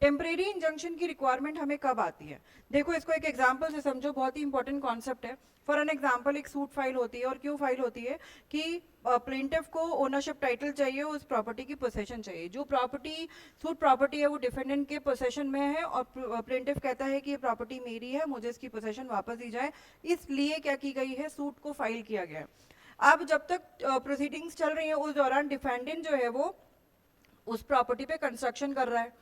Temporary injunction की requirement हमें कब आती है? देखो इसको एक एग्जांपल से समझो, बहुत ही इंपॉर्टेंट कॉन्सेप्ट है। फॉर एन एग्जांपल एक सूट फाइल होती है, और क्यों फाइल होती है कि प्लेंटिफ को ओनरशिप टाइटल चाहिए, उस प्रॉपर्टी की पोसेशन चाहिए। जो प्रॉपर्टी सूट प्रॉपर्टी है वो डिफेंडेंट के पोसेशन में है, और प्लेंटिफ कहता है कि ये प्रॉपर्टी मेरी है, मुझे इसकी पोसेशन वापस दी जाए, इसलिए क्या की गई है, सूट को फाइल किया गया है। अब जब तक प्रोसीडिंग्स चल रही है उस दौरान डिफेंडेंट जो है वो उस प्रॉपर्टी पे कंस्ट्रक्शन कर रहा है,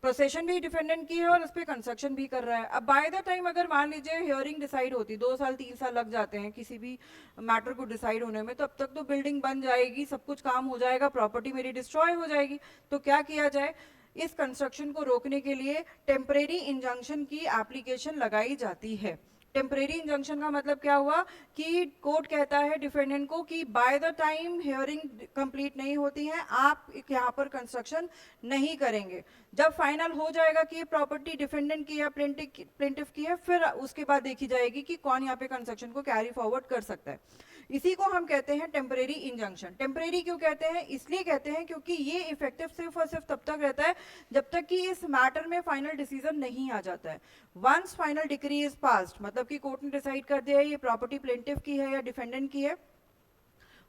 प्रोसेशन भी डिफेंडेंट की है और उस पर कंस्ट्रक्शन भी कर रहा है। अब बाय द टाइम अगर मान लीजिए हियरिंग डिसाइड होती, 2 साल 3 साल लग जाते हैं किसी भी मैटर को डिसाइड होने में, तो अब तक तो बिल्डिंग बन जाएगी, सब कुछ काम हो जाएगा, प्रॉपर्टी मेरी डिस्ट्रॉय हो जाएगी। तो क्या किया जाए, इस कंस्ट्रक्शन को रोकने के लिए टेम्परेरी इंजंक्शन की एप्लीकेशन लगाई जाती है। टेम्परेरी इंजंक्शन का मतलब क्या हुआ कि कोर्ट कहता है डिफेंडेंट को कि by the time hearing complete नहीं होती है, आप यहाँ पर कंस्ट्रक्शन नहीं करेंगे। जब फाइनल हो जाएगा कि ये प्रॉपर्टी डिफेंडेंट की या प्लेंटिफ की है, फिर उसके बाद देखी जाएगी कि कौन यहाँ पे कंस्ट्रक्शन को कैरी फॉरवर्ड कर सकता है। इसी को हम कहते हैं टेम्परेरी इंजंक्शन। टेम्परेरी क्यों कहते हैं? इसलिए कहते हैं क्योंकि ये इफेक्टिव सिर्फ और सिर्फ तब तक रहता है जब तक कि इस मैटर में फाइनल डिसीजन नहीं आ जाता है। Once final decree is passed, मतलब कि कोर्ट ने डिसाइड कर दिया है ये प्रॉपर्टी प्लेंटिफ की है या डिफेंडेंट की है,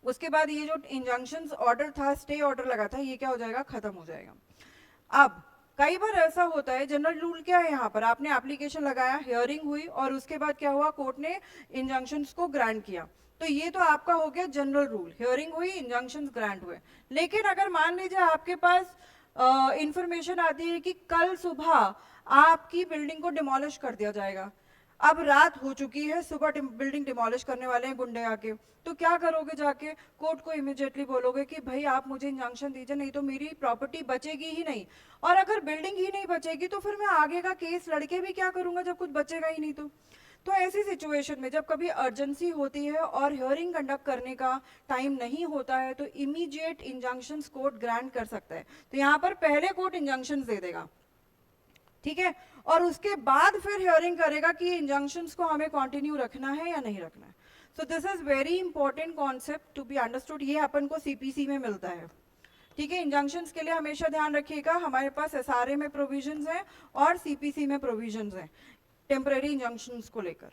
उसके बाद ये जो इंजंक्शन ऑर्डर था, स्टे ऑर्डर लगा था, ये क्या हो जाएगा, खत्म हो जाएगा। अब कई बार ऐसा होता है, जनरल रूल क्या है, यहाँ पर आपने एप्लीकेशन लगाया, हियरिंग हुई, और उसके बाद क्या हुआ, कोर्ट ने इंजंक्शंस को ग्रांट किया। तो ये तो आपका हो गया जनरल रूल, हियरिंग हुई, इंजंक्शंस ग्रांट हुए। लेकिन अगर मान लीजिए आपके पास इंफॉर्मेशन आती है कि कल सुबह आपकी बिल्डिंग को डिमोलिश कर दिया जाएगा, अब रात हो चुकी है, सुबह बिल्डिंग डिमोलिश करने वाले हैं गुंडे आके, तो क्या करोगे, जाके कोर्ट को इमीडिएटली बोलोगे कि भाई आप मुझे इंजंक्शन दीजिए, नहीं तो मेरी प्रॉपर्टी बचेगी ही नहीं। और अगर बिल्डिंग ही नहीं बचेगी तो फिर मैं आगे का केस लड़के भी क्या करूंगा जब कुछ बचेगा ही नहीं। तो ऐसी सिचुएशन में जब कभी अर्जेंसी होती है और हियरिंग कंडक्ट करने का टाइम नहीं होता है, तो इमीडिएट इंजंक्शंस कोर्ट ग्रांट कर सकता है। तो यहाँ पर पहले कोर्ट इंजंक्शंस दे देगा, ठीक है, और उसके बाद फिर हियरिंग करेगा कि इंजंक्शंस को हमें कंटिन्यू रखना है या नहीं रखना है। So this is very important concept to be understood. ये अपन को सीपीसी में मिलता है, ठीक है। इंजंक्शंस के लिए हमेशा ध्यान रखिएगा, हमारे पास एसआरए में प्रोविजंस हैं और सीपीसी में प्रोविजंस हैं टेम्परेरी इंजंक्शंस को लेकर।